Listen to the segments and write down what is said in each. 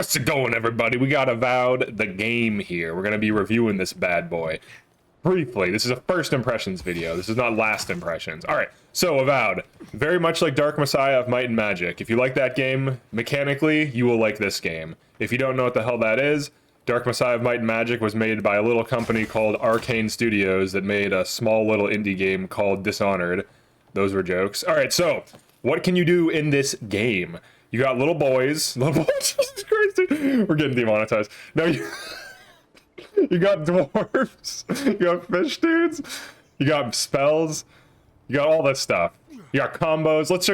How's it going, everybody? We got Avowed, the game here. We're going to be reviewing this bad boy. Briefly, this is a first impressions video. This is not last impressions. All right, so Avowed. Very much like Dark Messiah of Might and Magic. If you like that game, mechanically, you will like this game. If you don't know what the hell that is, Dark Messiah of Might and Magic was made by a little company called Arcane Studios that made a small little indie game called Dishonored. Those were jokes. All right, so what can you do in this game? You got little boys. Little boys, Jesus Christ, dude. We're getting demonetized. No, you got dwarves. You got fish dudes. You got spells. You got all that stuff. You got combos. Let's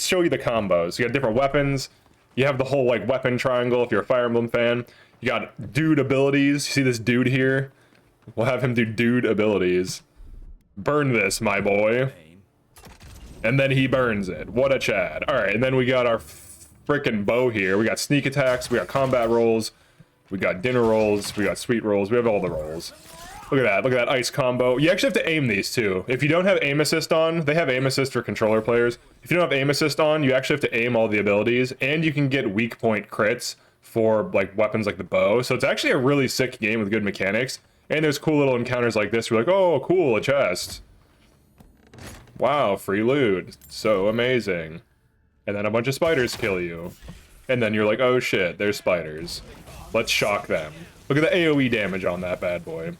show you the combos. You got different weapons. You have the whole like weapon triangle if you're a Fire Emblem fan. You got dude abilities. You see this dude here? We'll have him do dude abilities. Burn this, my boy. And then he burns it. What a Chad. All right, and then we got our freaking bow here. We got sneak attacks. We got combat rolls. We got dinner rolls. We got sweet rolls. We have all the rolls. Look at that. Look at that ice combo. You actually have to aim these too. If you don't have aim assist on, they have aim assist for controller players. If you don't have aim assist on, you actually have to aim all the abilities, and you can get weak point crits for like weapons like the bow. So it's actually a really sick game with good mechanics. And there's cool little encounters like this. You're like, oh, cool, a chest. Wow, free loot. So amazing. And then a bunch of spiders kill you. And then you're like, oh shit, there's spiders. Let's shock them. Look at the AoE damage on that bad boy.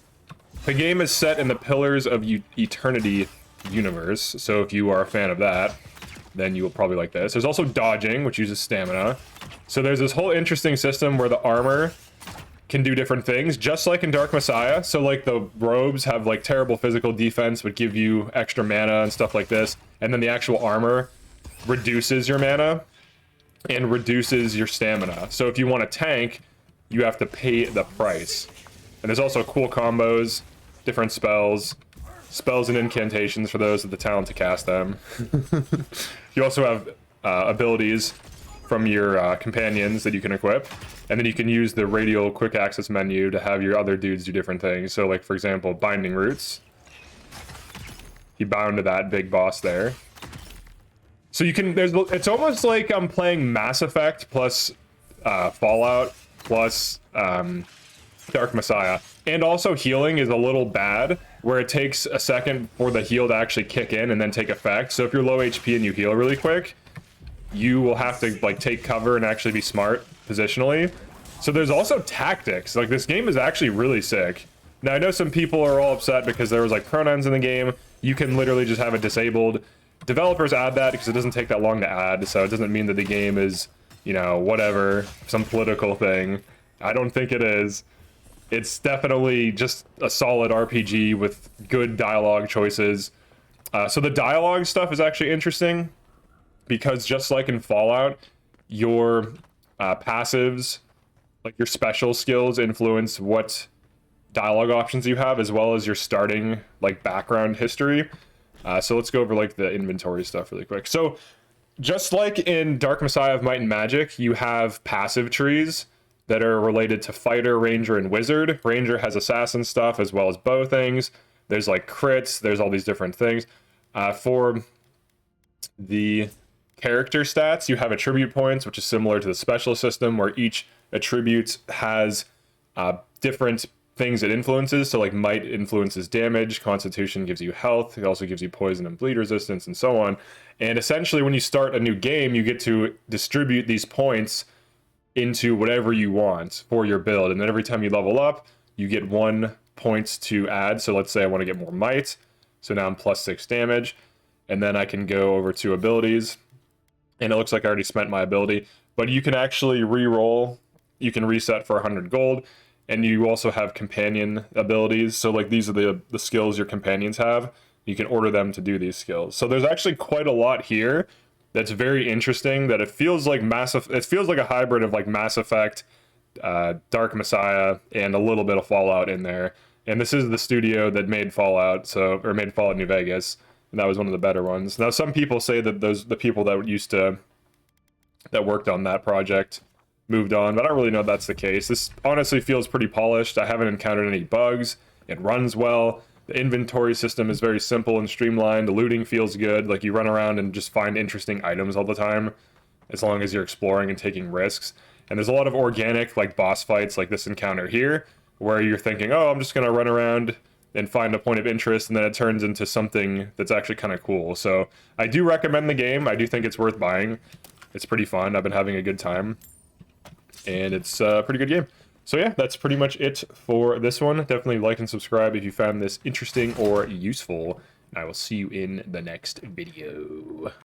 The game is set in the Pillars of Eternity universe, so if you are a fan of that, then you will probably like this. There's also dodging, which uses stamina. So there's this whole interesting system where the armor can do different things, just like in Dark Messiah. So like the robes have like terrible physical defense, but give you extra mana and stuff like this. And then the actual armor reduces your mana and reduces your stamina. So if you want a tank, you have to pay the price. And there's also cool combos, different spells and incantations for those with the talent to cast them. You also have abilities from your companions that you can equip, and then you can use the radial quick access menu to have your other dudes do different things. So like, for example, binding roots. He bound to that big boss there. So you can, it's almost like I'm playing Mass Effect plus Fallout plus Dark Messiah. And also healing is a little bad, where it takes a second for the heal to actually kick in and then take effect. So if you're low HP and you heal really quick, you will have to like take cover and actually be smart positionally. So there's also tactics. Like, this game is actually really sick. Now I know some people are all upset because there was like pronouns in the game. You can literally just have it disabled. Developers add that because it doesn't take that long to add, so it doesn't mean that the game is, you know, whatever, some political thing. I don't think it is. It's definitely just a solid RPG with good dialogue choices. So the dialogue stuff is actually interesting because just like in Fallout, your passives, like your special skills, influence what dialogue options you have, as well as your starting like background history. So let's go over like the inventory stuff really quick. So just like in Dark Messiah of Might and Magic, you have passive trees that are related to fighter, ranger, and wizard. Ranger has assassin stuff as well as bow things. There's like crits, there's all these different things. For the character stats, you have attribute points, which is similar to the special system, where each attribute has different things it influences. So like might influences damage, constitution gives you health, it also gives you poison and bleed resistance, and so on. And essentially when you start a new game, you get to distribute these points into whatever you want for your build, and then every time you level up, you get 1 points to add. So let's say I want to get more might, so now I'm +6 damage, and then I can go over to abilities, and it looks like I already spent my ability, but you can actually re-roll. You can reset for 100 gold, and you also have companion abilities. So like, these are the skills your companions have. You can order them to do these skills. So there's actually quite a lot here that's very interesting, that it feels like it feels like a hybrid of like Mass Effect, Dark Messiah, and a little bit of Fallout in there. And this is the studio that made Fallout, or made Fallout New Vegas, and that was one of the better ones. Now some people say that the people that worked on that project moved on, but I don't really know if that's the case. This honestly feels pretty polished. I haven't encountered any bugs. It runs well. The inventory system is very simple and streamlined. The looting feels good. Like, you run around and just find interesting items all the time, as long as you're exploring and taking risks. And there's a lot of organic, like, boss fights like this encounter here, where you're thinking, oh, I'm just going to run around and find a point of interest, and then it turns into something that's actually kind of cool. So I do recommend the game. I do think it's worth buying. It's pretty fun. I've been having a good time. And it's a pretty good game. So yeah, that's pretty much it for this one. Definitely like and subscribe if you found this interesting or useful. I will see you in the next video.